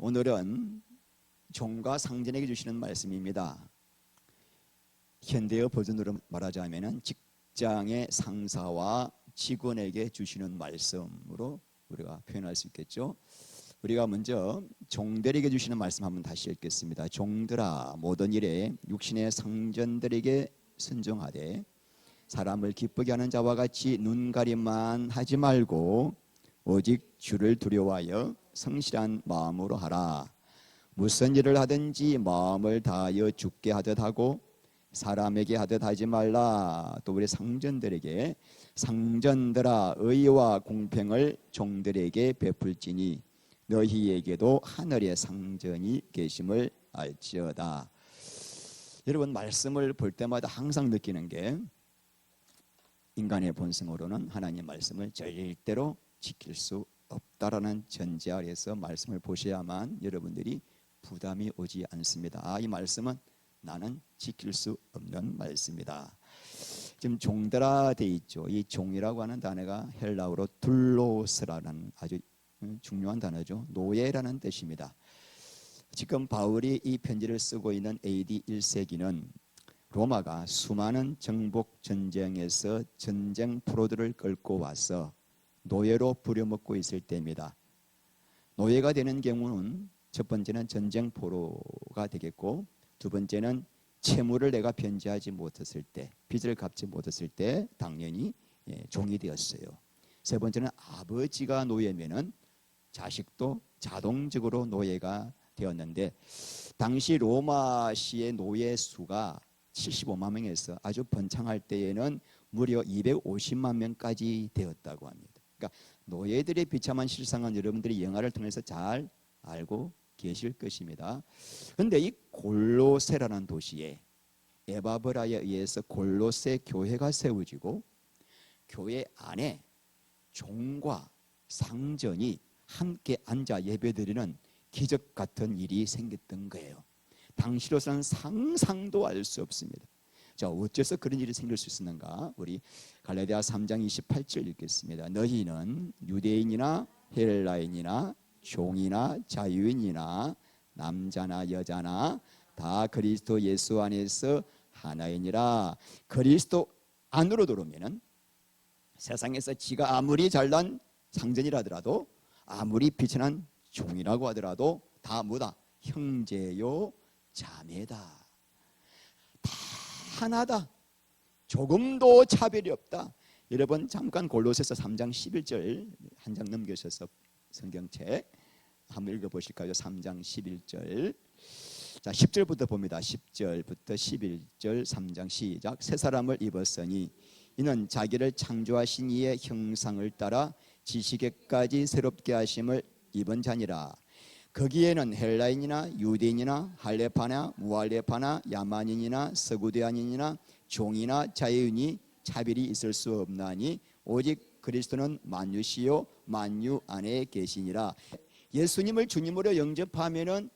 오늘은 종과 상전에게 주시는 말씀입니다. 현대어 버전으로 말하자면 직장의 상사와 직원에게 주시는 말씀으로 우리가 표현할 수 있겠죠. 우리가 먼저 종들에게 주시는 말씀 한번 다시 읽겠습니다. 종들아, 모든 일에 육신의 상전들에게 순종하되 사람을 기쁘게 하는 자와 같이 눈가림만 하지 말고 오직 주를 두려워하여 성실한 마음으로 하라. 무슨 일을 하든지 마음을 다하여 주께 하듯 하고 사람에게 하듯 하지 말라. 또 우리 상전들에게 상전들아, 의와 공평을 종들에게 베풀지니 너희에게도 하늘의 상전이 계심을 알지어다. 여러분, 말씀을 볼 때마다 항상 느끼는 게 인간의 본성으로는 하나님 말씀을 절대로 지킬 수 없다라는 전제 아래에서 말씀을 보셔야만 여러분들이 부담이 오지 않습니다. 이 말씀은 나는 지킬 수 없는 말씀이다. 지금 종들아 돼 있죠. 이 종이라고 하는 단어가 헬라어로 둘로스라는 아주 중요한 단어죠. 노예라는 뜻입니다. 지금 바울이 이 편지를 쓰고 있는 AD 1세기는 로마가 수많은 정복 전쟁에서 전쟁 포로들을 끌고 와서 노예로 부려먹고 있을 때입니다. 노예가 되는 경우는 첫 번째는 전쟁 포로가 되겠고, 두 번째는 채무를 내가 변제하지 못했을 때, 빚을 갚지 못했을 때 당연히 종이 되었어요. 세 번째는 아버지가 노예면은 자식도 자동적으로 노예가 되었는데, 당시 로마시의 노예 수가 75만 명에서 아주 번창할 때에는 무려 250만 명까지 되었다고 합니다. 그러니까 노예들의 비참한 실상은 여러분들이 영화를 통해서 잘 알고 계실 것입니다. 그런데 이 골로새라는 도시에 에바브라에 의해서 골로새 교회가 세워지고, 교회 안에 종과 상전이 함께 앉아 예배드리는 기적 같은 일이 생겼던 거예요. 당시로서는 상상도 알 수 없습니다. 자, 어째서 그런 일이 생길 수 있었는가? 우리 갈라디아 3장 28절 읽겠습니다. 너희는 유대인이나 헬라인이나 종이나 자유인이나 남자나 여자나 다 그리스도 예수 안에서 하나이니라. 그리스도 안으로 들어오면은 세상에서 지가 아무리 잘난 상전이라 하더라도, 아무리 비천한 종이라고 하더라도 다 뭐다? 형제요 자매다. 다 하나다. 조금도 차별이 없다. 여러분, 잠깐 골로새서 3장 11절 한 장 넘겨셔서 성경책 한번 읽어보실까요? 3장 11절. 자, 10절부터 봅니다. 10절부터 11절 3장 시작. 새 사람을 입었으니 이는 자기를 창조하신 이의 형상을 따라 지식에까지 새롭게 하심을 입은 자니라. 거기에는 헬라인이나 유대인이나 할레파나 무할레파나 야만인이나 서구대한인이나 종이나 자유인이 차별이 있을 수 없나니 오직 그리스도는 만유시요 만유 안에 계시니라. 예수님을 주님으로 영접하면은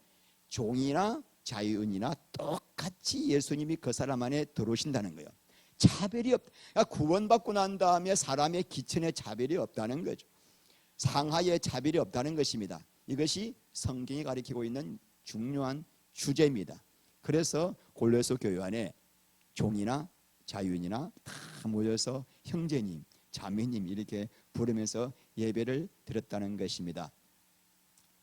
종이나 자유인이나 똑같이 예수님이 그 사람 안에 들어오신다는 거예요. 차별이 없다. 그러니까 구원받고 난 다음에 사람의 기천에 차별이 없다는 거죠. 상하에 차별이 없다는 것입니다. 이것이 성경이 가리키고 있는 중요한 주제입니다. 그래서 골로새 교회 안에 종이나 자유인이나 다 모여서 형제님, 자매님 이렇게 부르면서 예배를 드렸다는 것입니다.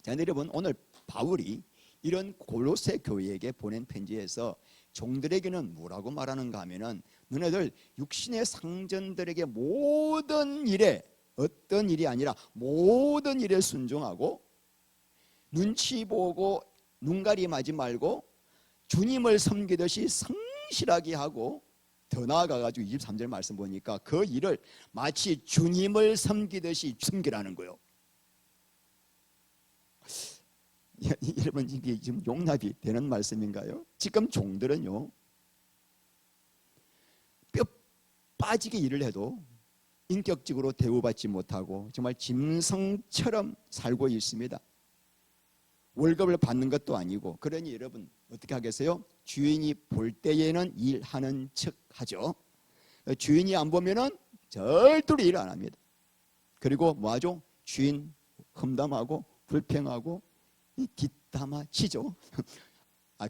자, 여러분, 오늘 바울이 이런 골로새 교회에게 보낸 편지에서 종들에게는 뭐라고 말하는가 하면은, 너네들 육신의 상전들에게 모든 일에, 어떤 일이 아니라 모든 일에 순종하고 눈치 보고 눈가림하지 말고 주님을 섬기듯이 성실하게 하고, 더 나아가가지고 23절 말씀 보니까 그 일을 마치 주님을 섬기듯이 섬기라는 거예요. 여러분, 이게 지금 용납이 되는 말씀인가요? 지금 종들은요, 뼈 빠지게 일을 해도 인격적으로 대우받지 못하고 정말 짐승처럼 살고 있습니다. 월급을 받는 것도 아니고. 그러니 여러분 어떻게 하겠어요? 주인이 볼 때에는 일하는 척 하죠. 주인이 안 보면은 절대로 일 안 합니다. 그리고 뭐 하죠? 주인 험담하고 불평하고 뒷담화치죠.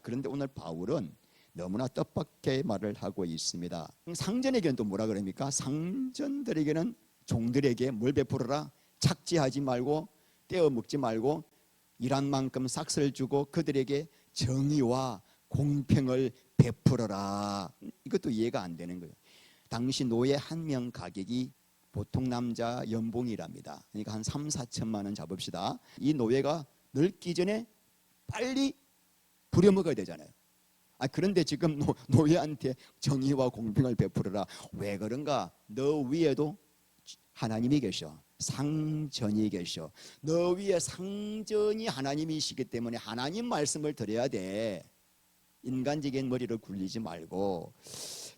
그런데 오늘 바울은 너무나 뜻밖의 말을 하고 있습니다. 상전에게는 또 뭐라 그럽니까? 상전들에게는 종들에게 뭘 베풀어라? 착지하지 말고 떼어먹지 말고 일한 만큼 삭슬 주고 그들에게 정의와 공평을 베풀어라. 이것도 이해가 안 되는 거예요. 당시 노예 한 명 가격이 보통 남자 연봉이랍니다. 그러니까 한 3, 4천만 원 잡읍시다. 이 노예가 늙기 전에 빨리 부려먹어야 되잖아요. 그런데 지금 노예한테 정의와 공평을 베풀어라. 왜 그런가? 너 위에도 하나님이 계셔. 상전이 계셔. 너 위에 상전이 하나님이시기 때문에 하나님 말씀을 드려야 돼. 인간적인 머리를 굴리지 말고.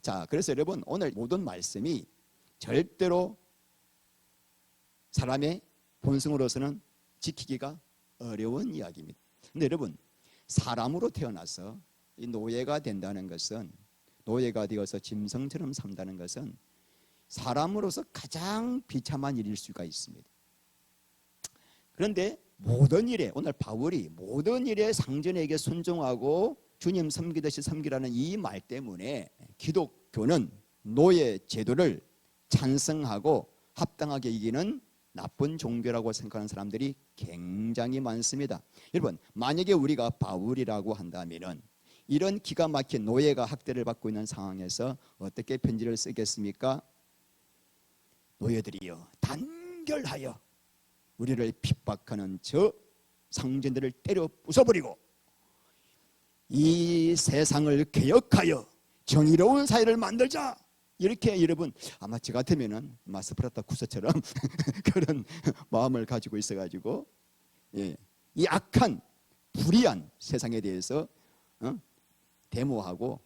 자, 그래서 여러분 오늘 모든 말씀이 절대로 사람의 본성으로서는 지키기가 어려운 이야기입니다. 근데 여러분 사람으로 태어나서 이 노예가 된다는 것은, 노예가 되어서 짐승처럼 산다는 것은 사람으로서 가장 비참한 일일 수가 있습니다. 그런데 모든 일에, 오늘 바울이 모든 일에 상전에게 순종하고 주님 섬기듯이 섬기라는 이 말 때문에 기독교는 노예 제도를 찬성하고 합당하게 이기는 나쁜 종교라고 생각하는 사람들이 굉장히 많습니다. 여러분 만약에 우리가 바울이라고 한다면은 이런 기가 막힌 노예가 학대를 받고 있는 상황에서 어떻게 편지를 쓰겠습니까? 노예들이여 단결하여 우리를 핍박하는 저 상전들을 때려 부숴버리고 이 세상을 개혁하여 정의로운 사회를 만들자. 이렇게 여러분 아마 저 같으면은 스파르타쿠스처럼 그런 마음을 가지고 있어가지고 이 악한 불의한 세상에 대해서 데모하고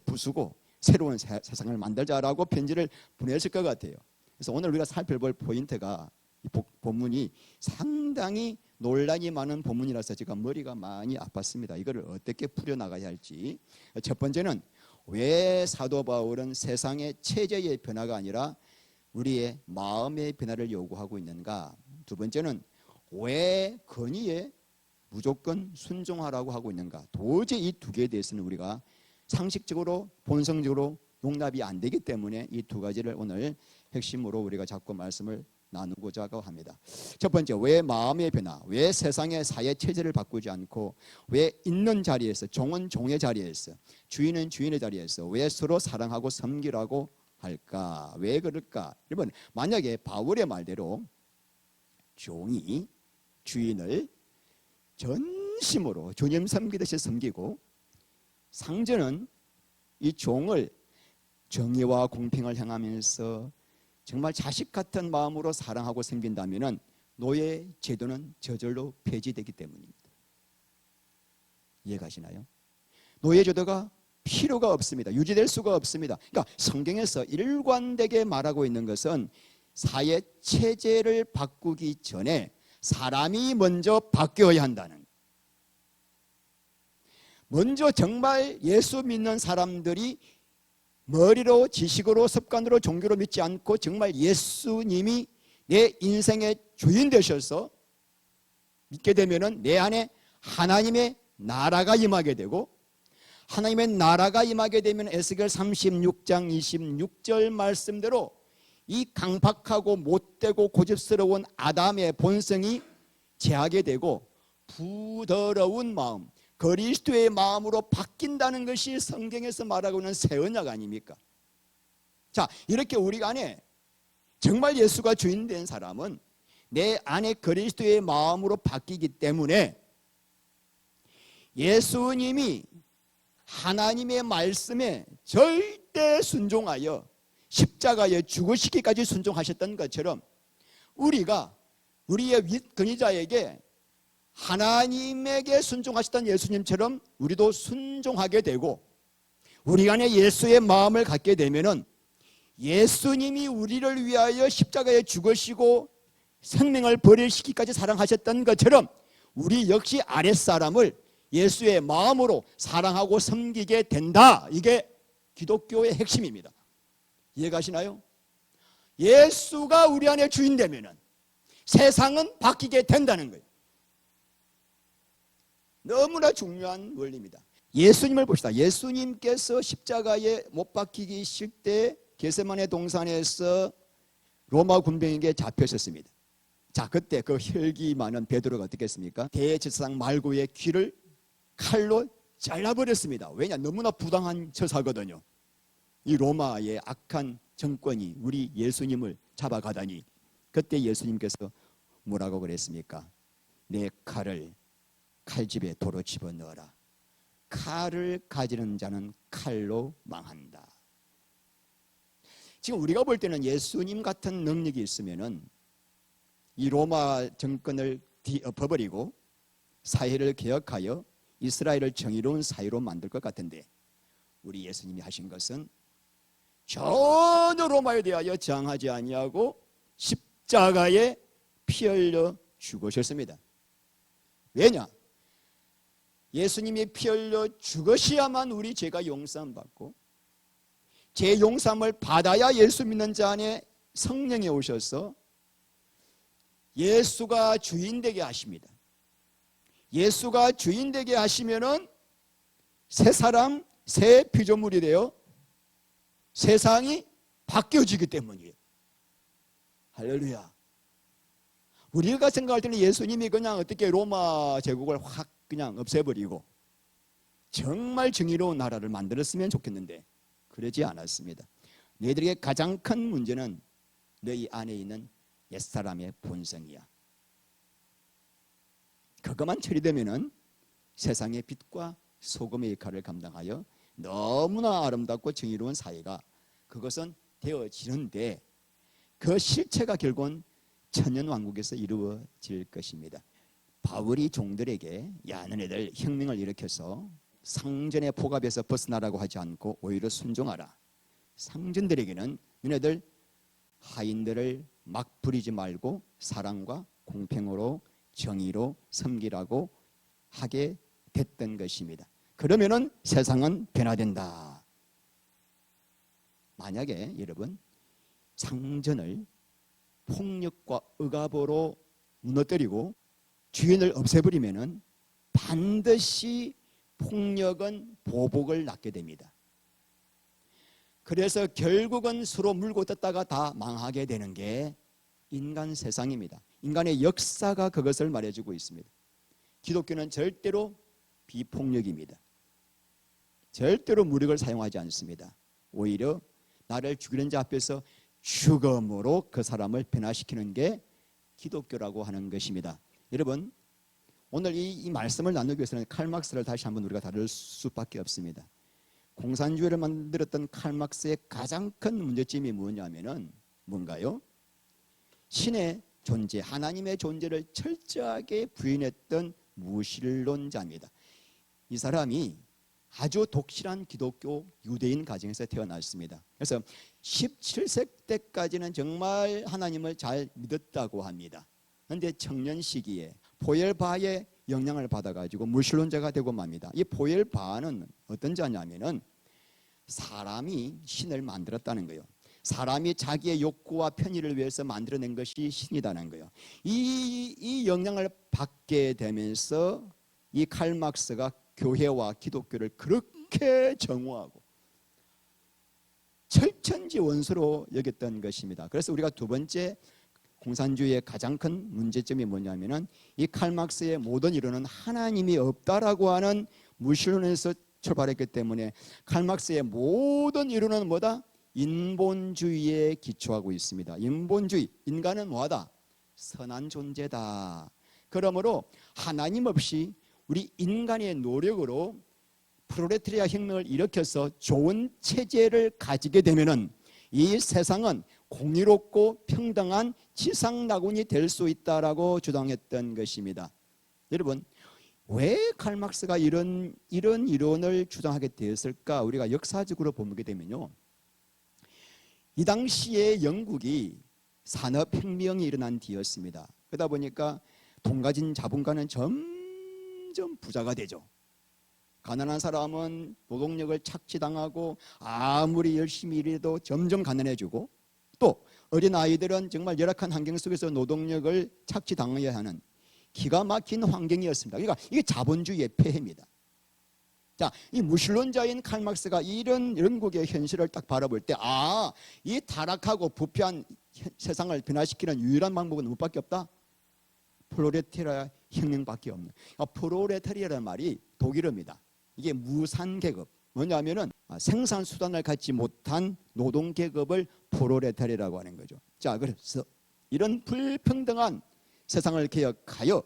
부수고 새로운 세상을 만들자라고 편지를 보냈을 것 같아요. 그래서 오늘 우리가 살펴볼 포인트가 이 본문이 상당히 논란이 많은 본문이라서 제가 머리가 많이 아팠습니다. 이거를 어떻게 풀어나가야 할지. 첫 번째는 왜 사도 바울은 세상의 체제의 변화가 아니라 우리의 마음의 변화를 요구하고 있는가. 두 번째는 왜 건의에 무조건 순종하라고 하고 있는가. 도저히 이 두 개에 대해서는 우리가 상식적으로 본성적으로 용납이 안 되기 때문에 이 두 가지를 오늘 핵심으로 우리가 자꾸 말씀을 나누고자 합니다. 첫 번째, 왜 마음의 변화, 왜 세상의 사회 체제를 바꾸지 않고 왜 있는 자리에서, 종은 종의 자리에서, 주인은 주인의 자리에서 왜 서로 사랑하고 섬기라고 할까? 왜 그럴까? 여러분 만약에 바울의 말대로 종이 주인을 전심으로 주님 섬기듯이 섬기고 상전은 이 종을 정의와 공평을 향하면서 정말 자식 같은 마음으로 사랑하고 섬긴다면 노예 제도는 저절로 폐지되기 때문입니다. 이해가시나요? 노예 제도가 필요가 없습니다. 유지될 수가 없습니다. 그러니까 성경에서 일관되게 말하고 있는 것은 사회 체제를 바꾸기 전에 사람이 먼저 바뀌어야 한다는 거예요. 먼저 정말 예수 믿는 사람들이 머리로 지식으로 습관으로 종교로 믿지 않고 정말 예수님이 내 인생의 주인 되셔서 믿게 되면은 내 안에 하나님의 나라가 임하게 되고, 하나님의 나라가 임하게 되면 에스겔 36장 26절 말씀대로 이 강박하고 못되고 고집스러운 아담의 본성이 제하게 되고 부드러운 마음, 그리스도의 마음으로 바뀐다는 것이 성경에서 말하고 있는 새 언약 아닙니까? 자, 이렇게 우리 안에 정말 예수가 주인 된 사람은 내 안에 그리스도의 마음으로 바뀌기 때문에 예수님이 하나님의 말씀에 절대 순종하여 십자가에 죽으시기까지 순종하셨던 것처럼 우리가 우리의 윗근위자에게 하나님에게 순종하셨던 예수님처럼 우리도 순종하게 되고, 우리 안에 예수의 마음을 갖게 되면은 예수님이 우리를 위하여 십자가에 죽으시고 생명을 버리시기까지 사랑하셨던 것처럼 우리 역시 아랫사람을 예수의 마음으로 사랑하고 섬기게 된다. 이게 기독교의 핵심입니다. 이해가시나요? 예수가 우리 안에 주인 되면은 세상은 바뀌게 된다는 거예요. 너무나 중요한 원리입니다. 예수님을 봅시다. 예수님께서 십자가에 못 박히기 때 겟세마네 동산에서 로마 군병에게 잡혔었습니다. 자, 그때 그 혈기 많은 베드로가 어떻게 했습니까? 대제사장 말고의 귀를 칼로 잘라버렸습니다. 왜냐? 너무나 부당한 처사거든요. 이 로마의 악한 정권이 우리 예수님을 잡아가다니. 그때 예수님께서 뭐라고 그랬습니까? 내 칼을 칼집에 도로 집어넣어라. 칼을 가지는 자는 칼로 망한다. 지금 우리가 볼 때는 예수님 같은 능력이 있으면은 이 로마 정권을 엎어버리고 사회를 개혁하여 이스라엘을 정의로운 사회로 만들 것 같은데, 우리 예수님이 하신 것은 전혀 로마에 대하여 저항하지 아니하고 십자가에 피 흘려 죽으셨습니다. 왜냐? 예수님이 피 흘려 죽으셔야만 우리 죄가 용서받고, 죄 용서함을 받아야 예수 믿는 자 안에 성령이 오셔서 예수가 주인 되게 하십니다. 예수가 주인 되게 하시면은 새 사람, 새 피조물이 되어 세상이 바뀌어지기 때문이에요. 할렐루야. 우리가 생각할 때는 예수님이 그냥 어떻게 로마 제국을 확 그냥 없애버리고 정말 정의로운 나라를 만들었으면 좋겠는데 그러지 않았습니다. 너희들에게 가장 큰 문제는 너희 안에 있는 옛사람의 본성이야. 그것만 처리되면은 세상의 빛과 소금의 역할을 감당하여 너무나 아름답고 정의로운 사회가 그것은 되어지는데, 그 실체가 결국은 천년왕국에서 이루어질 것입니다. 바울이 종들에게 야, 너네들 혁명을 일으켜서 상전의 포갑에서 벗어나라고 하지 않고 오히려 순종하라. 상전들에게는 너네들 하인들을 막 부리지 말고 사랑과 공평으로 정의로 섬기라고 하게 됐던 것입니다. 그러면은 세상은 변화된다. 만약에 여러분 상전을 폭력과 억압으로 무너뜨리고 주인을 없애버리면은 반드시 폭력은 보복을 낳게 됩니다. 그래서 결국은 서로 물고 뜯다가 다 망하게 되는 게 인간 세상입니다. 인간의 역사가 그것을 말해주고 있습니다. 기독교는 절대로 비폭력입니다. 절대로 무력을 사용하지 않습니다. 오히려 나를 죽이는 자 앞에서 죽음으로 그 사람을 변화시키는 게 기독교라고 하는 것입니다. 여러분, 오늘 이 말씀을 나누기 위해서는 칼막스를 다시 한번 우리가 다룰 수밖에 없습니다. 공산주의를 만들었던 칼막스의 가장 큰 문제점이 뭐냐면은 뭔가요? 신의 존재, 하나님의 존재를 철저하게 부인했던 무신론자입니다. 이 사람이 아주 독실한 기독교 유대인 가정에서 태어났습니다. 그래서 17세 때까지는 정말 하나님을 잘 믿었다고 합니다. 그런데 청년 시기에 포엘바의 영향을 받아가지고 무신론자가 되고 맙니다. 이 포엘바는 어떤 자냐면은 사람이 신을 만들었다는 거예요. 사람이 자기의 욕구와 편의를 위해서 만들어낸 것이 신이라는 거예요. 이 영향을 받게 되면서 이 칼막스가 교회와 기독교를 그렇게 정오하고 철천지 원수로 여겼던 것입니다. 그래서 우리가 두 번째 공산주의의 가장 큰 문제점이 뭐냐면은 이 칼막스의 모든 이론은 하나님이 없다라고 하는 무신론에서 출발했기 때문에 칼막스의 모든 이론은 뭐다? 인본주의에 기초하고 있습니다. 인본주의, 인간은 뭐하다? 선한 존재다. 그러므로 하나님 없이 우리 인간의 노력으로 프롤레타리아 혁명을 일으켜서 좋은 체제를 가지게 되면은 이 세상은 공의롭고 평등한 지상낙원이 될 수 있다라고 주장했던 것입니다. 여러분, 왜 칼막스가 이런 이론을 주장하게 되었을까? 우리가 역사적으로 보게 되면요, 이 당시에 영국이 산업혁명이 일어난 뒤였습니다. 그러다 보니까 돈 가진 자본가는 점점 부자가 되죠. 가난한 사람은 노동력을 착취당하고 아무리 열심히 일해도 점점 가난해지고, 또 어린 아이들은 정말 열악한 환경 속에서 노동력을 착취당해야 하는 기가 막힌 환경이었습니다. 그러니까 이게 자본주의의 폐해입니다. 자, 이 무신론자인 칼 막스가 이런 영국의 현실을 딱 바라볼 때, 이 타락하고 부패한 세상을 변화시키는 유일한 방법은 무엇밖에 없다? 프롤레타리아 혁명밖에 없는. 프롤레타리아라는 말이 독일어입니다. 이게 무산계급. 뭐냐면은 생산 수단을 갖지 못한 노동계급을 프롤레타리아라고 하는 거죠. 자, 그래서 이런 불평등한 세상을 개혁하여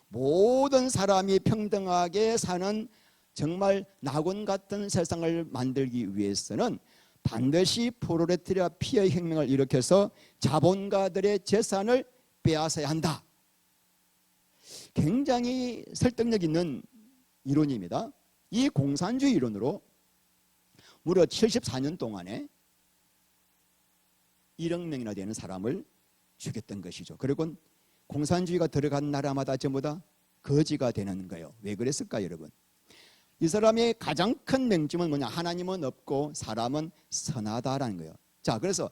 모든 사람이 평등하게 사는 정말 낙원 같은 세상을 만들기 위해서는 반드시 프롤레타리아 피해 혁명을 일으켜서 자본가들의 재산을 빼앗아야 한다. 굉장히 설득력 있는 이론입니다. 이 공산주의 이론으로 무려 74년 동안에 1억 명이나 되는 사람을 죽였던 것이죠. 그리고 공산주의가 들어간 나라마다 전부 다 거지가 되는 거예요. 왜 그랬을까요, 여러분? 이 사람의 가장 큰 맹점은 뭐냐? 하나님은 없고 사람은 선하다라는 거예요. 자, 그래서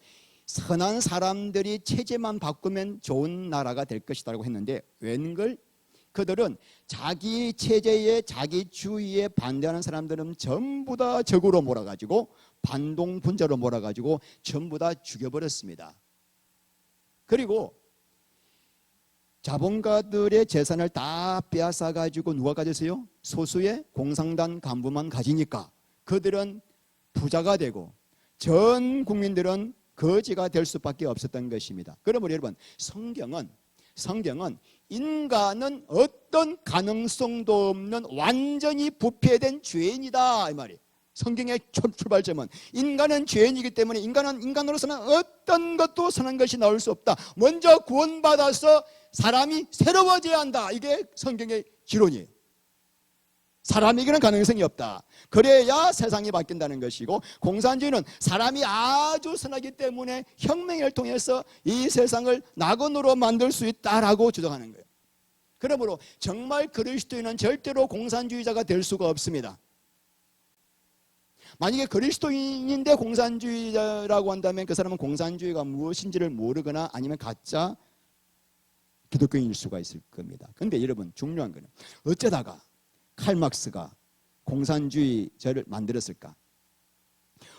선한 사람들이 체제만 바꾸면 좋은 나라가 될 것이라고 했는데 웬걸? 그들은 자기 체제에 자기 주의에 반대하는 사람들은 전부 다 적으로 몰아가지고 반동분자로 몰아가지고 전부 다 죽여버렸습니다. 그리고 자본가들의 재산을 다 빼앗아가지고 누가 가졌어요? 소수의 공산당 간부만 가지니까 그들은 부자가 되고 전 국민들은 거지가 될 수밖에 없었던 것입니다. 그러므로 여러분, 성경은 인간은 어떤 가능성도 없는 완전히 부패된 죄인이다 이 말이에요. 성경의 출발점은 인간은 죄인이기 때문에 인간으로서는 어떤 것도 선한 것이 나올 수 없다. 먼저 구원받아서 사람이 새로워져야 한다. 이게 성경의 지론이에요. 사람에게는 가능성이 없다. 그래야 세상이 바뀐다는 것이고, 공산주의는 사람이 아주 선하기 때문에 혁명을 통해서 이 세상을 낙원으로 만들 수 있다라고 주장하는 거예요. 그러므로 정말 그리스도인은 절대로 공산주의자가 될 수가 없습니다. 만약에 그리스도인인데 공산주의자라고 한다면 그 사람은 공산주의가 무엇인지를 모르거나 아니면 가짜 기독교인일 수가 있을 겁니다. 그런데 여러분, 중요한 거는 어쩌다가 칼 막스가 공산주의자를 만들었을까?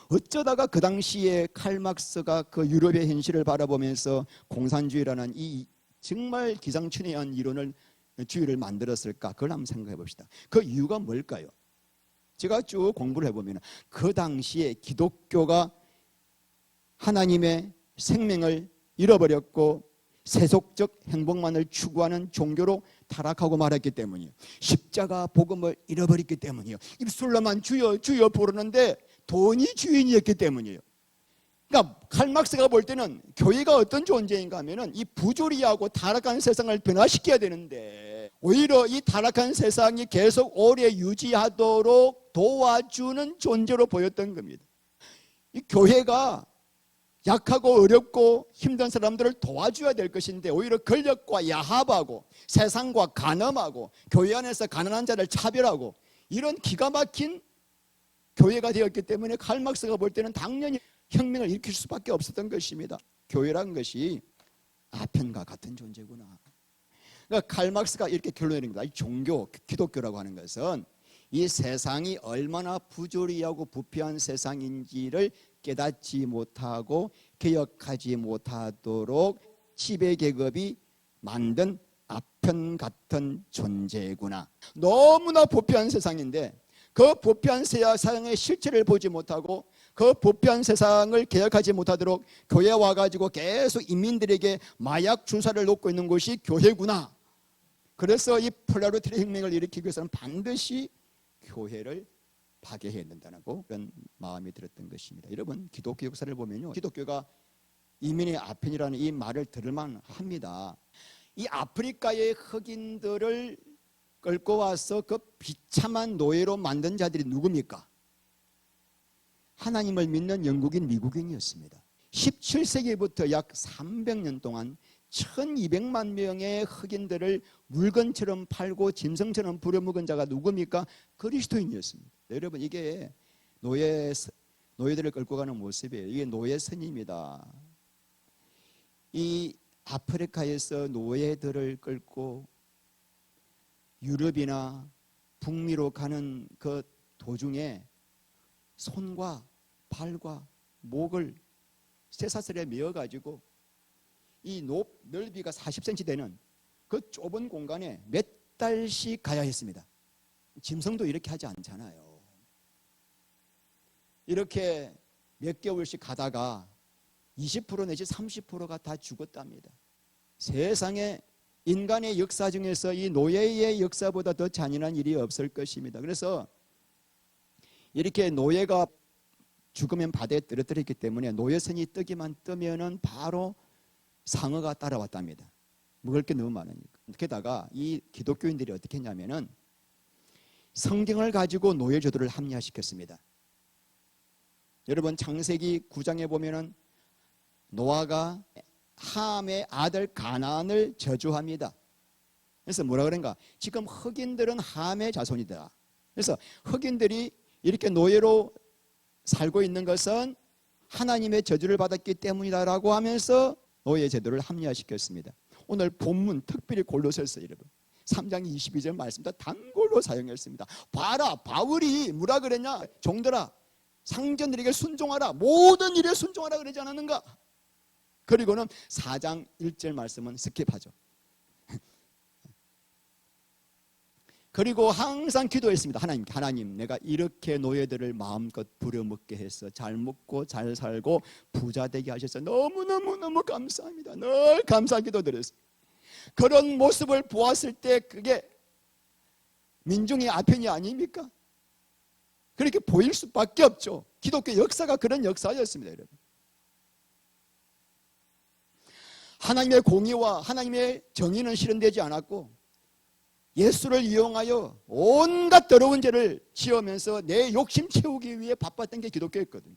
어쩌다가 그 당시에 칼 막스가 그 유럽의 현실을 바라보면서 공산주의라는 이 정말 기상천외한 주의를 만들었을까? 그걸 한번 생각해 봅시다. 그 이유가 뭘까요? 제가 쭉 공부를 해보면 그 당시에 기독교가 하나님의 생명을 잃어버렸고 세속적 행복만을 추구하는 종교로 타락하고 말았기 때문이에요. 십자가 복음을 잃어버렸기 때문이에요. 입술로만 주여 주여 부르는데 돈이 주인이었기 때문이에요. 그러니까 칼 막스가 볼 때는 교회가 어떤 존재인가 하면은 이 부조리하고 타락한 세상을 변화시켜야 되는데 오히려 이 타락한 세상이 계속 오래 유지하도록 도와주는 존재로 보였던 겁니다. 이 교회가 약하고 어렵고 힘든 사람들을 도와줘야 될 것인데 오히려 권력과 야합하고 세상과 간음하고 교회 안에서 가난한 자를 차별하고 이런 기가 막힌 교회가 되었기 때문에 칼 막스가 볼 때는 당연히 혁명을 일으킬 수밖에 없었던 것입니다. 교회란 것이 아편과 같은 존재구나. 그러니까 칼 막스가 이렇게 결론을 내립니다. 이 종교, 기독교라고 하는 것은 이 세상이 얼마나 부조리하고 부패한 세상인지를 깨닫지 못하고 개혁하지 못하도록 지배계급이 만든 아편 같은 존재구나. 너무나 부패한 세상인데 그 부패한 세상의 실체를 보지 못하고 그 부패한 세상을 개혁하지 못하도록 교회에 와가지고 계속 인민들에게 마약 주사를 놓고 있는 곳이 교회구나. 그래서 이 플라루테리 혁명을 일으키기 위해서는 반드시 교회를 파괴해야 된다고 그런 마음이 들었던 것입니다. 여러분, 기독교 역사를 보면요, 기독교가 이민의 아편이라는 이 말을 들을만 합니다. 이 아프리카의 흑인들을 끌고 와서 그 비참한 노예로 만든 자들이 누굽니까? 하나님을 믿는 영국인, 미국인이었습니다. 17세기부터 약 300년 동안 1200만 명의 흑인들을 물건처럼 팔고 짐승처럼 부려먹은 자가 누굽니까? 그리스도인이었습니다. 여러분, 이게 노예들을 끌고 가는 모습이에요. 이게 노예선입니다. 이 아프리카에서 노예들을 끌고 유럽이나 북미로 가는 그 도중에 손과 발과 목을 쇠사슬에 메어가지고 이 넓이가 40cm 되는 그 좁은 공간에 몇 달씩 가야 했습니다. 짐승도 이렇게 하지 않잖아요. 이렇게 몇 개월씩 가다가 20% 내지 30%가 다 죽었답니다. 세상에 인간의 역사 중에서 이 노예의 역사보다 더 잔인한 일이 없을 것입니다. 그래서 이렇게 노예가 죽으면 바다에 떨어뜨렸기 때문에 노예선이 뜨기만 뜨면은 바로 상어가 따라왔답니다. 먹을 게 너무 많으니까. 게다가 이 기독교인들이 어떻게 했냐면은 성경을 가지고 노예제도를 합리화시켰습니다. 여러분 창세기 9장에 보면은 노아가 함의 아들 가나안을 저주합니다. 그래서 뭐라 그런가? 지금 흑인들은 함의 자손이다. 그래서 흑인들이 이렇게 노예로 살고 있는 것은 하나님의 저주를 받았기 때문이다라고 하면서 노예 제도를 합리화시켰습니다. 오늘 본문 특별히 골로새서 여러분 3장 22절 말씀도 단골로 사용했습니다. 봐라, 바울이 뭐라 그랬냐? 종들아, 상전들에게 순종하라, 모든 일에 순종하라 그러지 않았는가? 그리고는 4장 1절 말씀은 스킵하죠. 그리고 항상 기도했습니다. 하나님, 내가 이렇게 노예들을 마음껏 부려먹게 해서 잘 먹고 잘 살고 부자 되게 하셔서 너무너무 감사합니다. 늘 감사 기도드렸어요. 그런 모습을 보았을 때 그게 민중의 아편이 아닙니까? 그렇게 보일 수밖에 없죠. 기독교 역사가 그런 역사였습니다, 여러분. 하나님의 공의와 하나님의 정의는 실현되지 않았고 예수를 이용하여 온갖 더러운 죄를 지으면서 내 욕심 채우기 위해 바빴던 게 기독교였거든요.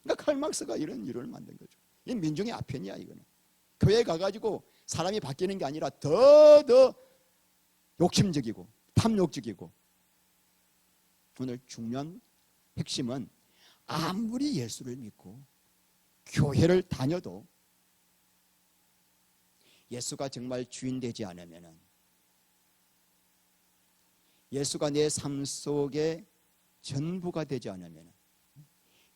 그러니까 칼막스가 이런 이론을 만든 거죠. 이 민중의 아편이야 이거는. 교회 가가지고 사람이 바뀌는 게 아니라 더 욕심적이고 탐욕적이고. 오늘 중요한 핵심은 아무리 예수를 믿고 교회를 다녀도 예수가 정말 주인 되지 않으면은, 예수가 내 삶 속에 전부가 되지 않으면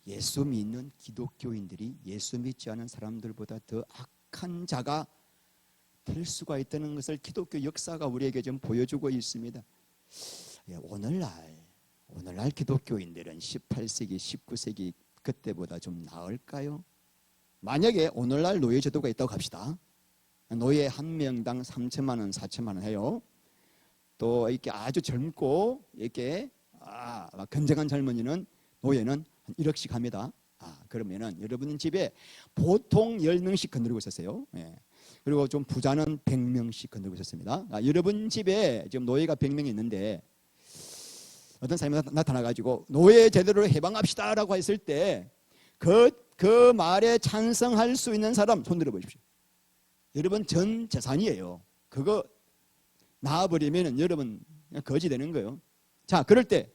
예수 믿는 기독교인들이 예수 믿지 않은 사람들보다 더 악한 자가 될 수가 있다는 것을 기독교 역사가 우리에게 좀 보여주고 있습니다. 오늘날 기독교인들은 18세기, 19세기 그때보다 좀 나을까요? 만약에 오늘날 노예제도가 있다고 합시다. 노예 한 명당 3천만 원, 4천만 원 해요. 또 이렇게 아주 젊고 이렇게 건장한 젊은이는 노예는 한 1억씩 합니다. 그러면은 여러분 집에 보통 10명씩 건드리고 있었어요. 예. 그리고 좀 부자는 100명씩 건드리고 있었습니다. 여러분 집에 지금 노예가 100명이 있는데 어떤 사람이 나타나가지고 노예 제도를 해방합시다라고 했을 때 그 말에 찬성할 수 있는 사람 손 들어보십시오. 여러분 전 재산이에요. 그거 나와버리면 여러분 거지 되는 거예요. 자, 그럴 때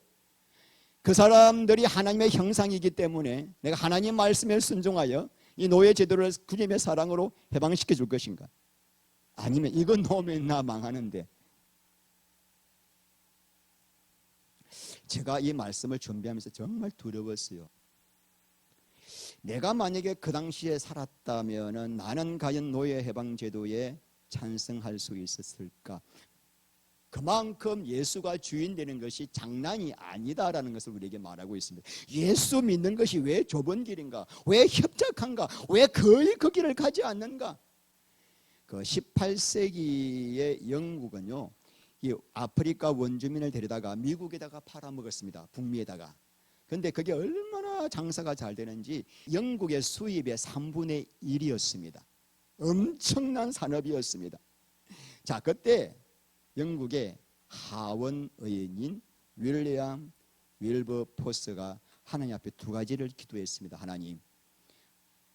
그 사람들이 하나님의 형상이기 때문에 내가 하나님 말씀에 순종하여 이 노예 제도를 주님의 사랑으로 해방시켜 줄 것인가? 아니면 이거 놓으면 나 망하는데. 제가 이 말씀을 준비하면서 정말 두려웠어요. 내가 만약에 그 당시에 살았다면 나는 과연 노예 해방 제도에 찬성할 수 있었을까? 그만큼 예수가 주인 되는 것이 장난이 아니다라는 것을 우리에게 말하고 있습니다. 예수 믿는 것이 왜 좁은 길인가? 왜 협착한가? 왜 거의 그 길을 가지 않는가? 그 18세기의 영국은요, 이 아프리카 원주민을 데려다가 미국에다가 팔아먹었습니다. 북미에다가. 근데 그게 얼마나 장사가 잘 되는지 영국의 수입의 3분의 1이었습니다. 엄청난 산업이었습니다. 자, 그때 영국의 하원 의원인 윌리엄 윌버포스가 하나님 앞에 두 가지를 기도했습니다. 하나님,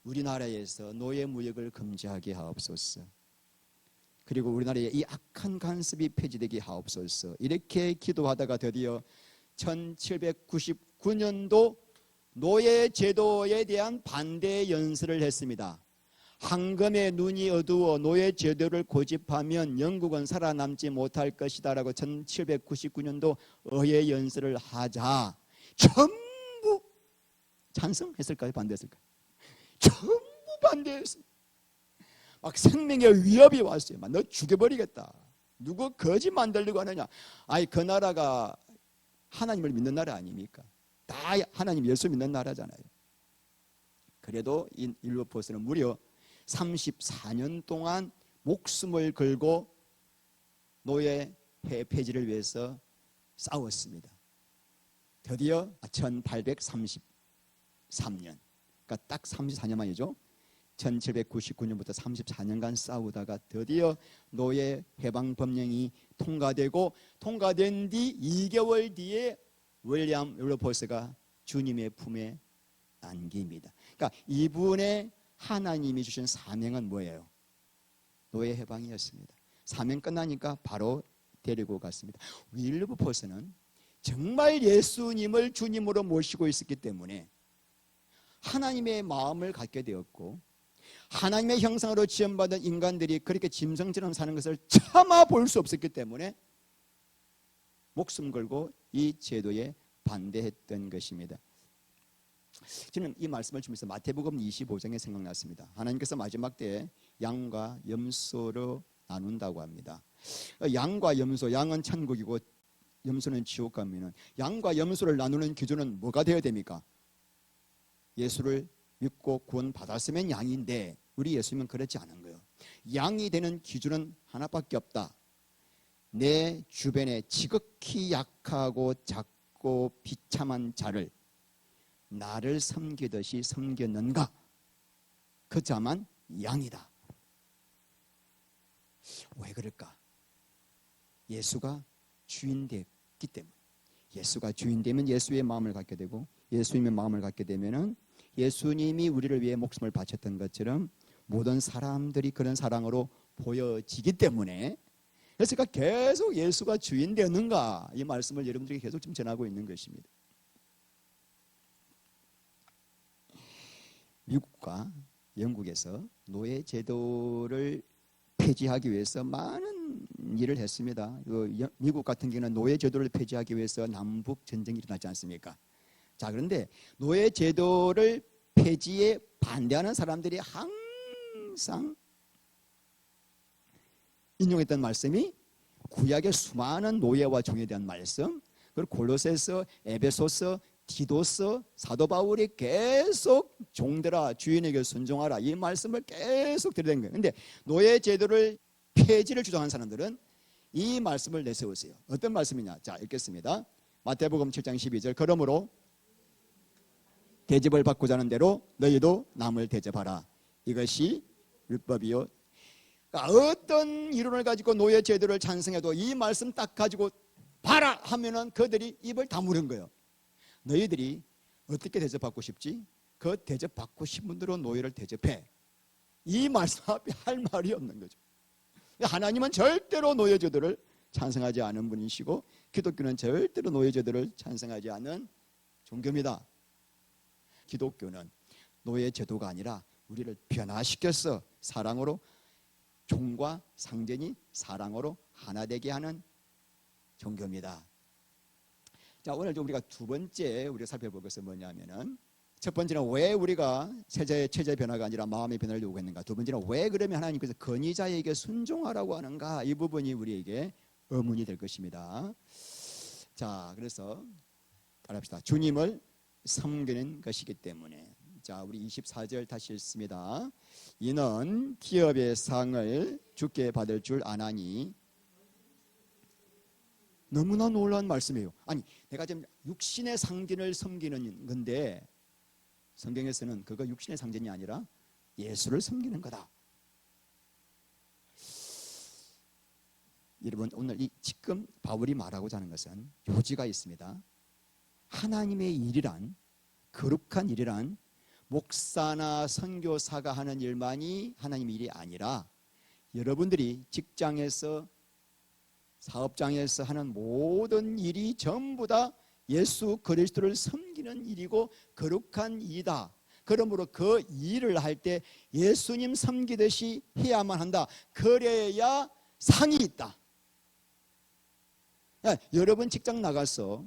우리나라에서 노예 무역을 금지하게 하옵소서. 그리고 우리나라에 이 악한 간섭이 폐지되게 하옵소서. 이렇게 기도하다가 드디어 1799년도 노예 제도에 대한 반대 연설을 했습니다. 황금의 눈이 어두워 노예 제도를 고집하면 영국은 살아남지 못할 것이다라고 1799년도 의회 연설을 하자 전부 찬성했을까요? 반대했을까요? 전부 반대했습니다. 막 생명의 위협이 왔어요. 막 너 죽여버리겠다. 누구 거짓 만들려고 하느냐. 아니 그 나라가 하나님을 믿는 나라 아닙니까? 다 하나님 예수 믿는 나라잖아요. 그래도 이 윌버포스는 무려 34년 동안 목숨을 걸고 노예 폐지를 위해서 싸웠습니다. 드디어 1833년, 그러니까 딱 34년 만이죠. 1799년부터 34년간 싸우다가 드디어 노예 해방 법령이 통과되고, 통과된 뒤 2개월 뒤에 윌리엄 윌버포스가 주님의 품에 안깁니다. 그러니까 이분의 하나님이 주신 사명은 뭐예요? 노예 해방이었습니다. 사명 끝나니까 바로 데리고 갔습니다. 윌버포스는 정말 예수님을 주님으로 모시고 있었기 때문에 하나님의 마음을 갖게 되었고, 하나님의 형상으로 지음받은 인간들이 그렇게 짐승처럼 사는 것을 차마 볼 수 없었기 때문에 목숨 걸고 이 제도에 반대했던 것입니다. 저는 이 말씀을 주면서 마태복음 25장에 생각났습니다. 하나님께서 마지막 때에 양과 염소로 나눈다고 합니다. 양과 염소, 양은 천국이고 염소는 지옥 가면은 양과 염소를 나누는 기준은 뭐가 되어야 됩니까? 예수를 믿고 구원 받았으면 양인데 우리 예수님은 그렇지 않은 거예요. 양이 되는 기준은 하나밖에 없다. 내 주변에 지극히 약하고 작고 비참한 자를 나를 섬기듯이 섬겼는가? 그 자만 양이다. 왜 그럴까? 예수가 주인 됐기 때문에. 예수가 주인 되면 예수의 마음을 갖게 되고, 예수님의 마음을 갖게 되면은 예수님이 우리를 위해 목숨을 바쳤던 것처럼 모든 사람들이 그런 사랑으로 보여지기 때문에, 그래서 계속 예수가 주인 되었는가, 이 말씀을 여러분들에게 계속 좀 전하고 있는 것입니다. 미국과 영국에서 노예 제도를 폐지하기 위해서 많은 일을 했습니다. 미국 같은 경우는 노예 제도를 폐지하기 위해서 남북 전쟁이 일어나지 않습니까? 자, 그런데 노예 제도를 폐지에 반대하는 사람들이 항상 인용했던 말씀이 구약의 수많은 노예와 종에 대한 말씀, 그리고 골로새서, 에베소서, 디도서, 사도 바울이 계속 종들아 주인에게 순종하라, 이 말씀을 계속 드리는 거예요. 그런데 노예 제도를 폐지를 주장한 사람들은 이 말씀을 내세우세요. 어떤 말씀이냐? 자, 읽겠습니다. 마태복음 7장 12절. 그러므로 대접을 받고자 하는 대로 너희도 남을 대접하라. 이것이 율법이요. 그러니까 어떤 이론을 가지고 노예 제도를 찬성해도 이 말씀 딱 가지고 봐라 하면은 그들이 입을 다무는 거예요. 너희들이 어떻게 대접받고 싶지? 그 대접받고 싶은 분들은 노예를 대접해. 이 말씀 앞에 할 말이 없는 거죠. 하나님은 절대로 노예 제도를 찬성하지 않은 분이시고, 기독교는 절대로 노예 제도를 찬성하지 않는 종교입니다. 기독교는 노예 제도가 아니라 우리를 변화시켜서 사랑으로, 종과 상전이 사랑으로 하나 되게 하는 종교입니다. 자, 오늘 우리가 두 번째 우리가 살펴볼 것은 뭐냐면은, 첫 번째는 왜 우리가 체제의 변화가 아니라 마음의 변화를 요구했는가, 두 번째는 왜 그러면 하나님께서 건의자에게 순종하라고 하는가, 이 부분이 우리에게 의문이 될 것입니다. 자, 그래서 따라합시다. 주님을 섬기는 것이기 때문에. 자, 우리 24절 다시 읽습니다. 이는 기업의 상을 주께 받을 줄 아나니. 너무나 놀라운 말씀이에요. 아니, 내가 지금 육신의 상전을 섬기는 건데, 성경에서는 그거 육신의 상전이 아니라 예수를 섬기는 거다. 여러분, 오늘 지금 바울이 말하고자 하는 것은 요지가 있습니다. 하나님의 일이란, 거룩한 일이란 목사나 선교사가 하는 일만이 하나님의 일이 아니라, 여러분들이 직장에서, 사업장에서 하는 모든 일이 전부 다 예수 그리스도를 섬기는 일이고 거룩한 일이다. 그러므로 그 일을 할 때 예수님 섬기듯이 해야만 한다. 그래야 상이 있다. 여러분 직장 나가서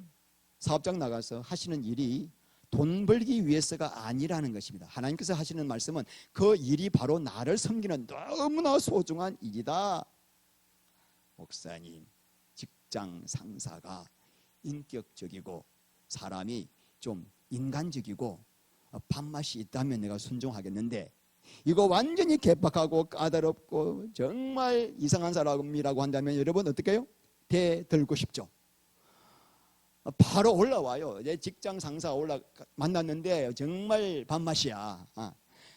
사업장 나가서 하시는 일이 돈 벌기 위해서가 아니라는 것입니다. 하나님께서 하시는 말씀은 그 일이 바로 나를 섬기는 너무나 소중한 일이다. 목사님, 직장 상사가 인격적이고 사람이 좀 인간적이고 밥맛이 있다면 내가 순종하겠는데, 이거 완전히 개박하고 까다롭고 정말 이상한 사람이라고 한다면 여러분 어떻게 해요? 대들고 싶죠. 바로 올라와요. 내 직장 상사 만났는데 정말 밥맛이야.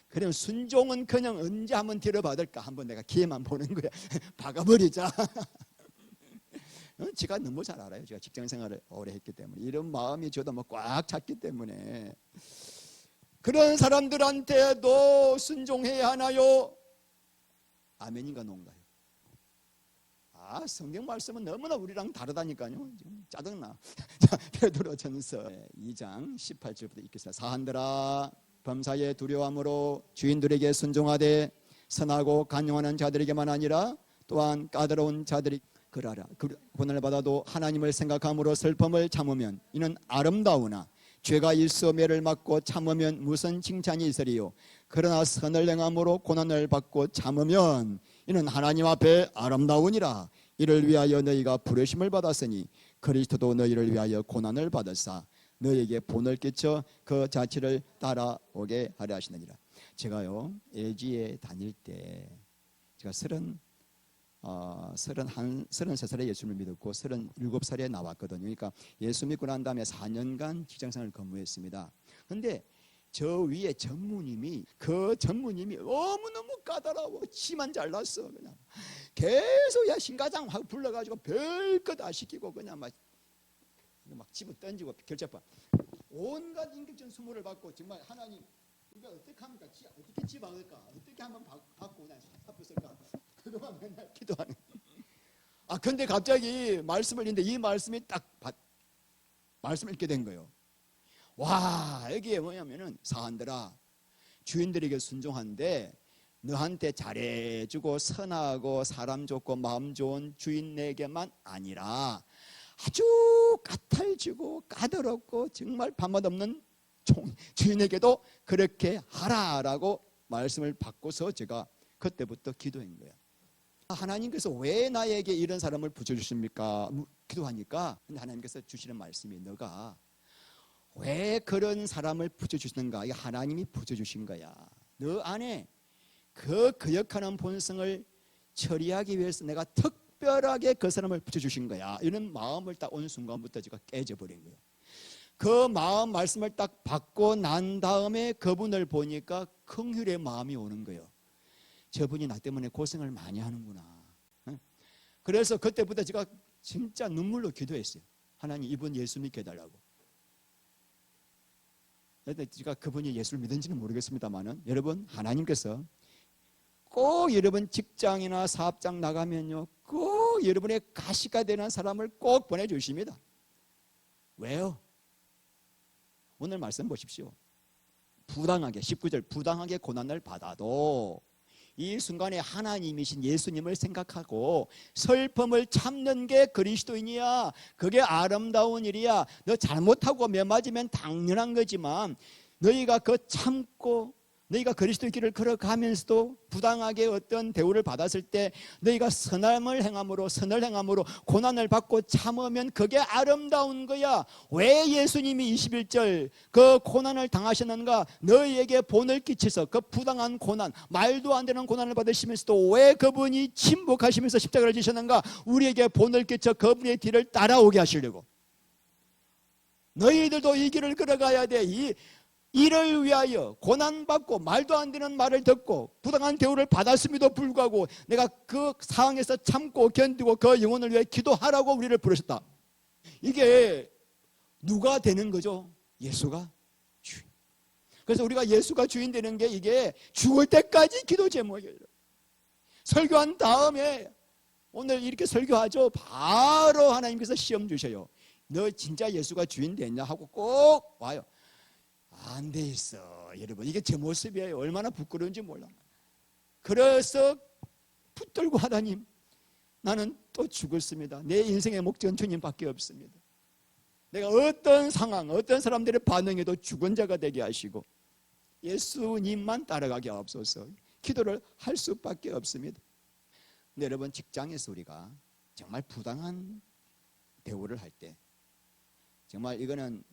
그럼 순종은 그냥 언제 한번 들어받을까? 한번 내가 기회만 보는 거야. 박아버리자. 제가 너무 잘 알아요. 제가 직장 생활을 오래 했기 때문에 이런 마음이 저도 뭐 꽉 찼기 때문에. 그런 사람들한테도 순종해야 하나요? 아멘인가 노인가요? 성경 말씀은 너무나 우리랑 다르다니까요. 지금 짜증나. 자, 베드로전서 2장 18절부터 읽겠습니다. 사한들아, 범사에 두려움으로 주인들에게 순종하되 선하고 간용하는 자들에게만 아니라 또한 까다로운 자들이 그러라. 고난을 받아도 하나님을 생각함으로 슬픔을 참으면 이는 아름다우나 죄가 일소매를 맞고 참으면 무슨 칭찬이 있으리요. 그러나 선을 행함으로 고난을 받고 참으면 이는 하나님 앞에 아름다우니라. 이를 위하여 너희가 부르심을 받았으니 그리스도도 너희를 위하여 고난을 받았사 너희에게 본을 끼쳐 그 자취를 따라오게 하려 하시느니라. 제가요 LG에 다닐 때 제가 33살에 예수를 믿었고 37살에 나왔거든요. 그러니까 예수 믿고 난 다음에 4년간 직장생활을 근무했습니다. 그런데 저 위에 전무님이 너무너무 까다로워. 치만 잘났어. 그냥 계속 신가장 확 불러가지고 별것 다 시키고 그냥 막 집어 던지고 결제판 온갖 인격적 수모를 받고 정말 하나님 이거 어떻게 합니까? 어떻게 집어갈까? 어떻게 한번 받고 그냥 사표쓸까? 그동안 맨날 기도하는. 근데 갑자기 말씀을 읽는데 이 말씀이 딱 말씀을 읽게 된 거예요. 와, 여기에 뭐냐면은 사한들아, 주인들에게 순종한데 너한테 잘해주고 선하고 사람 좋고 마음 좋은 주인에게만 아니라 아주 까탈지고 까다롭고 정말 밥맛 없는 주인에게도 그렇게 하라라고 말씀을 받고서 제가 그때부터 기도한 거예요. 하나님께서 왜 나에게 이런 사람을 붙여주십니까? 기도하니까 하나님께서 주시는 말씀이 너가 왜 그런 사람을 붙여주시는가? 이게 하나님이 붙여주신 거야. 너 안에 그 거역하는 본성을 처리하기 위해서 내가 특별하게 그 사람을 붙여주신 거야. 이런 마음을 딱 온 순간부터 제가 깨져버린 거예요. 그 마음 말씀을 딱 받고 난 다음에 그분을 보니까 긍휼의 마음이 오는 거예요. 저분이 나 때문에 고생을 많이 하는구나. 그래서 그때부터 제가 진짜 눈물로 기도했어요. 하나님 이분 예수 믿게 해달라고. 제가 그분이 예수를 믿은지는 모르겠습니다만은 여러분 하나님께서 꼭 여러분 직장이나 사업장 나가면요 꼭 여러분의 가시가 되는 사람을 꼭 보내주십니다. 왜요? 오늘 말씀 보십시오. 부당하게 19절 부당하게 고난을 받아도 이 순간에 하나님이신 예수님을 생각하고 슬픔을 참는 게 그리스도인이야. 그게 아름다운 일이야. 너 잘못하고 매 맞으면 당연한 거지만 너희가 그 참고 너희가 그리스도의 길을 걸어가면서도 부당하게 어떤 대우를 받았을 때 너희가 선을 행함으로 고난을 받고 참으면 그게 아름다운 거야. 왜 예수님이 21절 그 고난을 당하셨는가? 너희에게 본을 끼쳐서 그 부당한 고난, 말도 안 되는 고난을 받으시면서도 왜 그분이 침묵하시면서 십자가를 지셨는가? 우리에게 본을 끼쳐 그분의 뒤를 따라오게 하시려고. 너희들도 이 길을 걸어가야 돼. 이를 위하여 고난받고 말도 안 되는 말을 듣고 부당한 대우를 받았음에도 불구하고 내가 그 상황에서 참고 견디고 그 영혼을 위해 기도하라고 우리를 부르셨다. 이게 누가 되는 거죠? 예수가 주인. 그래서 우리가 예수가 주인 되는 게 이게 죽을 때까지 기도 제목이에요. 설교한 다음에 오늘 이렇게 설교하죠. 바로 하나님께서 시험 주셔요. 너 진짜 예수가 주인 됐냐 하고 꼭 와요. 안 돼 있어. 여러분, 이게 제 모습이에요. 얼마나 부끄러운지 몰라. 그래서 붙들고 하나님, 나는 또 죽었습니다. 내 인생의 목적은 주님밖에 없습니다. 내가 어떤 상황, 어떤 사람들의 반응에도 죽은 자가 되게 하시고 예수님만 따라가게 하옵소서. 기도를 할 수밖에 없습니다. 근데 여러분, 직장에서 우리가 정말 부당한 대우를 할 때, 정말 이거는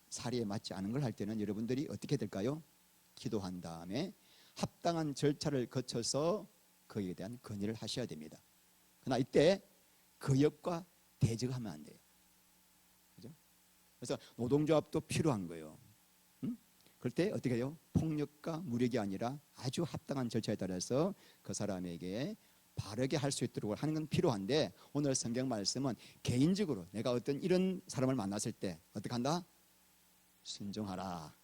사리에 맞지 않은 걸 할 때는 여러분들이 어떻게 될까요? 기도한 다음에 합당한 절차를 거쳐서 그에 대한 건의를 하셔야 됩니다. 그러나 이때 거역과 대적하면 안 돼요. 그죠? 그래서 노동조합도 필요한 거예요. 그럴 때 어떻게 해요? 폭력과 무력이 아니라 아주 합당한 절차에 따라서 그 사람에게 바르게 할 수 있도록 하는 건 필요한데, 오늘 성경 말씀은 개인적으로 내가 어떤 이런 사람을 만났을 때 어떻게 한다? 순종하라.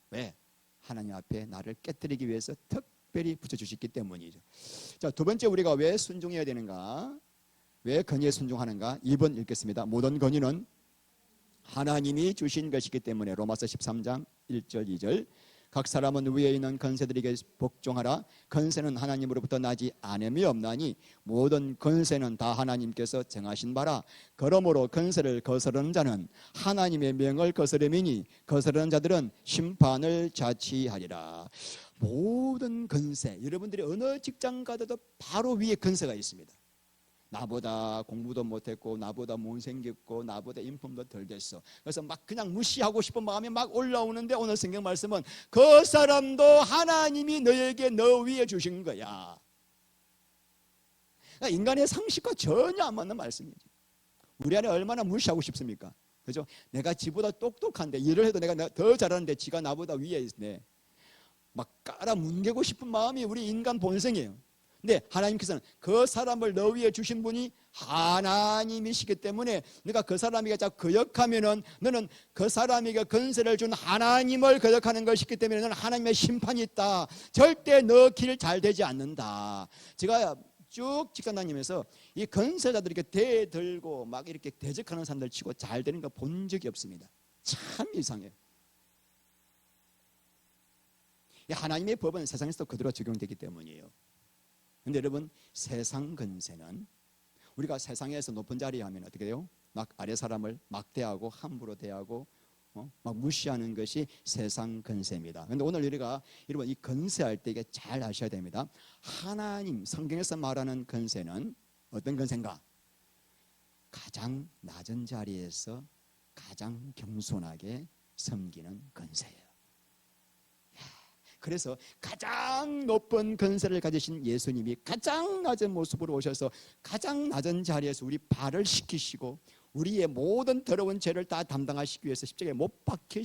왜? 하나님 앞에 나를 깨뜨리기 위해서 특별히 붙여주셨기 때문이죠. 자, 두 번째, 우리가 왜 순종해야 되는가? 왜 건의에 순종하는가? 2번 읽겠습니다. 모든 건의는 하나님이 주신 것이기 때문에. 로마서 13장 1절 2절. 각 사람은 위에 있는 권세들에게 복종하라. 권세는 하나님으로부터 나지 않음이 없나니 모든 권세는 다 하나님께서 정하신 바라. 그러므로 권세를 거스르는 자는 하나님의 명을 거스름이니 거스르는 자들은 심판을 자취하리라. 모든 권세, 여러분들이 어느 직장 가도 바로 위에 권세가 있습니다. 나보다 공부도 못했고, 나보다 못생겼고, 나보다 인품도 덜 됐어. 그래서 막 그냥 무시하고 싶은 마음이 막 올라오는데, 오늘 성경 말씀은 그 사람도 하나님이 너에게 너 위에 주신 거야. 그러니까 인간의 상식과 전혀 안 맞는 말씀이죠. 우리 안에 얼마나 무시하고 싶습니까? 그죠? 내가 지보다 똑똑한데, 일을 해도 내가 더 잘하는데 지가 나보다 위에 있네. 막 깔아뭉개고 싶은 마음이 우리 인간 본성이에요. 근데 하나님께서는 그 사람을 너 위에 주신 분이 하나님이시기 때문에, 네가 그 사람에게 자꾸 거역하면은 너는 그 사람에게 권세를 준 하나님을 거역하는 것이기 때문에 너는 하나님의 심판이 있다. 절대 너 길 잘 되지 않는다. 제가 쭉 직장 다니면서 이 권세자들에게 대들고 막 이렇게 대적하는 사람들 치고 잘 되는 거 본 적이 없습니다. 참 이상해요. 하나님의 법은 세상에서도 그대로 적용되기 때문이에요. 근데 여러분, 세상 권세는, 우리가 세상에서 높은 자리에 하면 어떻게 돼요? 막 아래 사람을 막대하고 함부로 대하고 막 무시하는 것이 세상 권세입니다. 그런데 오늘 우리가 여러분 이 권세할 때 이게 잘 아셔야 됩니다. 하나님 성경에서 말하는 권세는 어떤 권세인가? 가장 낮은 자리에서 가장 겸손하게 섬기는 권세예요. 그래서 가장 높은 권세를 가지신 예수님이 가장 낮은 모습으로 오셔서 가장 낮은 자리에서 우리 발을 씻기시고 우리의 모든 더러운 죄를 다 담당하시기 위해서 십자가에 못 박혀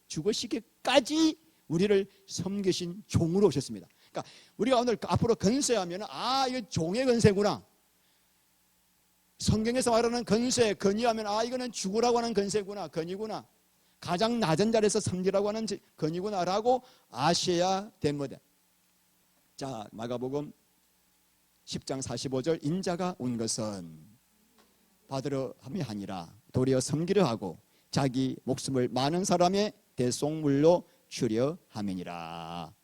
죽으시기까지 우리를 섬기신 종으로 오셨습니다. 그러니까 우리가 오늘 앞으로 권세하면 이거 종의 권세구나. 성경에서 말하는 권세, 건의하면 이거는 죽으라고 하는 권세구나, 건의구나. 가장 낮은 자리에서 섬기라고 하는 건이구나라고 아셔야 됩니다. 자, 마가복음 10장 45절. 인자가 온 것은 받으려 함이 아니라 도리어 섬기려 하고 자기 목숨을 많은 사람의 대속물로 주려 함이니라.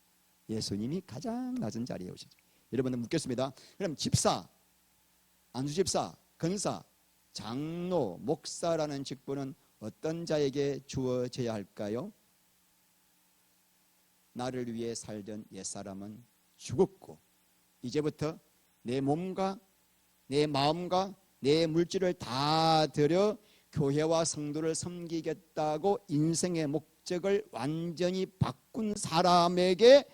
예수님이 가장 낮은 자리에 오시죠. 여러분들 묻겠습니다. 그럼 집사, 안수집사, 권사, 장로, 목사라는 직분은 어떤 자에게 주어져야 할까요? 나를 위해 살던 옛사람은 죽었고 이제부터 내 몸과 내 마음과 내 물질을 다 들여 교회와 성도를 섬기겠다고 인생의 목적을 완전히 바꾼 사람에게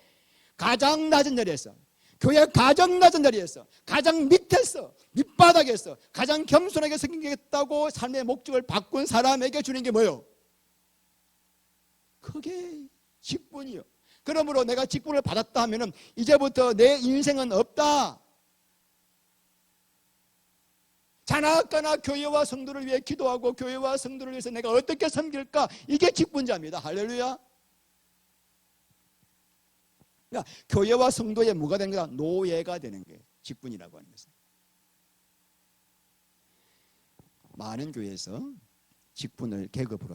가장 낮은 자리에서, 교회 가장 낮은 자리에서, 가장 밑에서, 밑바닥에서 가장 겸손하게 섬기겠다고 삶의 목적을 바꾼 사람에게 주는 게 뭐예요? 그게 직분이요. 그러므로 내가 직분을 받았다 하면은 이제부터 내 인생은 없다. 자나까나 교회와 성도를 위해 기도하고 교회와 성도를 위해서 내가 어떻게 섬길까? 이게 직분자입니다. 할렐루야. 그러니까 교회와 성도의 뭐가 되는 거다? 노예가 되는 게 직분이라고 하는 것은. 많은 교회에서 직분을 계급으로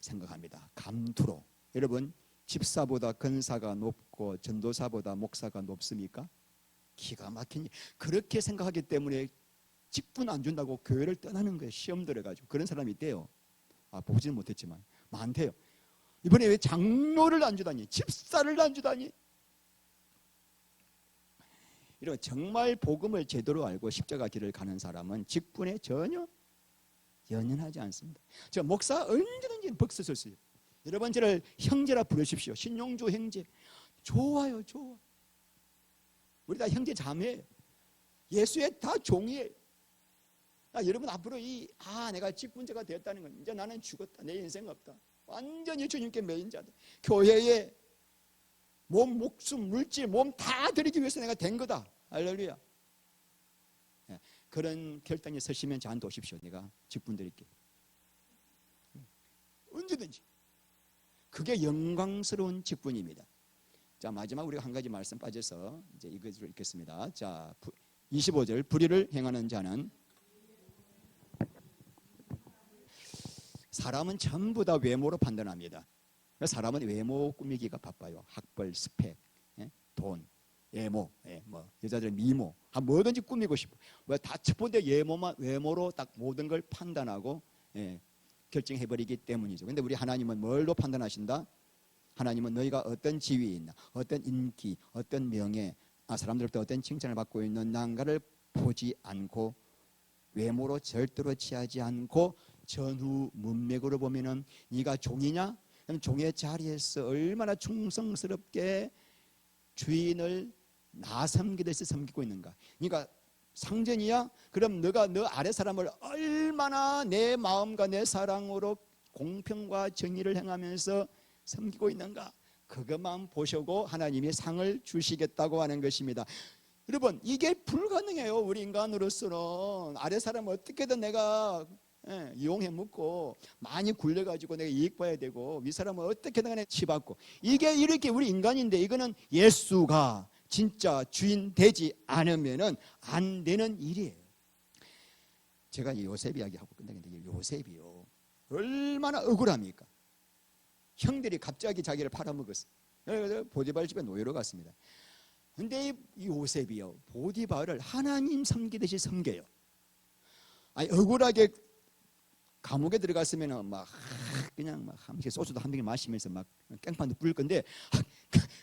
생각합니다. 감투로. 여러분, 집사보다 권사가 높고 전도사보다 목사가 높습니까? 기가 막히니 그렇게 생각하기 때문에 직분 안 준다고 교회를 떠나는 거예요. 시험 들어가지고. 그런 사람이 있대요. 보지는 못했지만 많대요. 이번에 왜 장로를 안 주다니, 집사를 안 주다니. 이런 정말 복음을 제대로 알고 십자가 길을 가는 사람은 직분에 전혀 연연하지 않습니다. 저 목사 언제든지 벅서 섰어요. 여러분, 저를 형제라 부르십시오. 신용주 형제. 좋아요, 좋아. 우리 다 형제 자매예요. 예수의 다 종이에요. 여러분, 앞으로 내가 직분자가 되었다는 건 이제 나는 죽었다, 내 인생 없다, 완전히 주님께 매인 자다, 교회에 몸, 목숨, 물질, 몸 다 드리기 위해서 내가 된 거다. 할렐루야. 그런 결단에 서시면 저한테 오십시오. 내가 직분 드릴게요. 언제든지. 그게 영광스러운 직분입니다. 자, 마지막 우리가 한 가지 말씀 빠져서 이제 이것으로 읽겠습니다. 자, 25절, 불의를 행하는 자는, 사람은 전부 다 외모로 판단합니다. 사람은 외모 꾸미기가 바빠요. 학벌, 스펙, 돈, 외모, 여자들은 미모, 뭐든지 꾸미고 싶어. 왜 다 첫 번째 외모로 딱 모든 걸 판단하고 결정해버리기 때문이죠. 근데 우리 하나님은 뭘로 판단하신다? 하나님은 너희가 어떤 지위에 있나, 어떤 인기, 어떤 명예, 사람들로부터 어떤 칭찬을 받고 있는 난가를 보지 않고, 외모로 절대로 취하지 않고, 전후 문맥으로 보면은 네가 종이냐? 그럼 종의 자리에서 얼마나 충성스럽게 주인을 나 섬기듯이 섬기고 있는가? 그러니까 상전이야? 그럼 너가 너 아래 사람을 얼마나 내 마음과 내 사랑으로 공평과 정의를 행하면서 섬기고 있는가? 그것만 보시고 하나님이 상을 주시겠다고 하는 것입니다. 여러분, 이게 불가능해요. 우리 인간으로서는 아래 사람을 어떻게든 내가 이용해 먹고 많이 굴려가지고 내가 이익 봐야 되고, 위 사람은 어떻게든 간에 치받고, 이게 이렇게 우리 인간인데, 이거는 예수가 진짜 주인 되지 않으면은 안 되는 일이에요. 제가 요셉 이야기하고 끝내는데, 요셉이요 얼마나 억울합니까? 형들이 갑자기 자기를 팔아먹었어요. 그래서 보디발 집에 노예로 갔습니다. 근데 이 요셉이요 보디발을 하나님 섬기듯이 섬겨요. 억울하게 감옥에 들어갔으면 그냥 한 병 소주도 한 병 마시면서 깽판도 부릴 건데,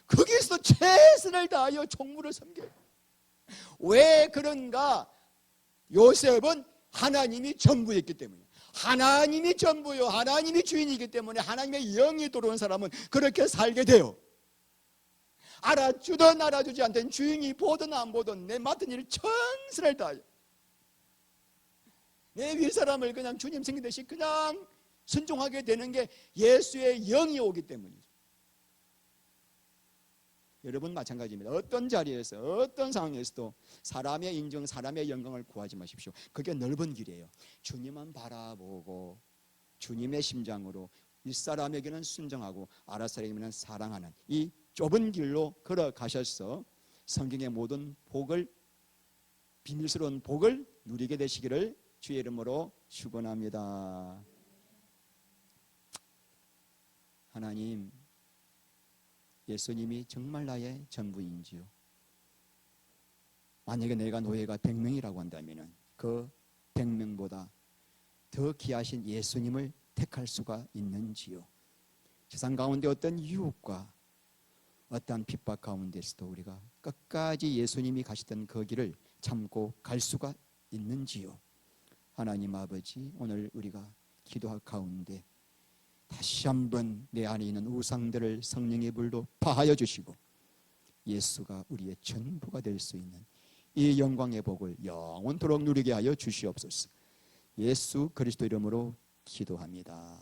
거기서 최선을 다하여 총무를 섬겨요. 왜 그런가? 요셉은 하나님이 전부였기 때문에, 하나님이 전부요, 하나님이 주인이기 때문에 하나님의 영이 들어온 사람은 그렇게 살게 돼요. 알아주든 알아주지 않든, 주인이 보든 안 보든 내 맡은 일을 최선을 다하여 내 윗사람을 그냥 주님 생기듯이 그냥 순종하게 되는 게 예수의 영이 오기 때문이죠. 여러분 마찬가지입니다. 어떤 자리에서 어떤 상황에서도 사람의 인정, 사람의 영광을 구하지 마십시오. 그게 넓은 길이에요. 주님만 바라보고 주님의 심장으로 윗사람에게는 순종하고 아랫사람에게는 사랑하는 이 좁은 길로 걸어가셔서 성경의 모든 복을, 비밀스러운 복을 누리게 되시기를 주의 이름으로 축원합니다. 하나님, 예수님이 정말 나의 전부인지요? 만약에 내가 노예가 100명이라고 한다면 그 100명보다 더 귀하신 예수님을 택할 수가 있는지요? 세상 가운데 어떤 유혹과 어떠한 핍박 가운데서도 우리가 끝까지 예수님이 가시던 그 길을 참고 갈 수가 있는지요? 하나님 아버지, 오늘 우리가 기도할 가운데 다시 한번 내 안에 있는 우상들을 성령의 불로 파하여 주시고 예수가 우리의 전부가 될 수 있는 이 영광의 복을 영원토록 누리게 하여 주시옵소서. 예수 그리스도 이름으로 기도합니다.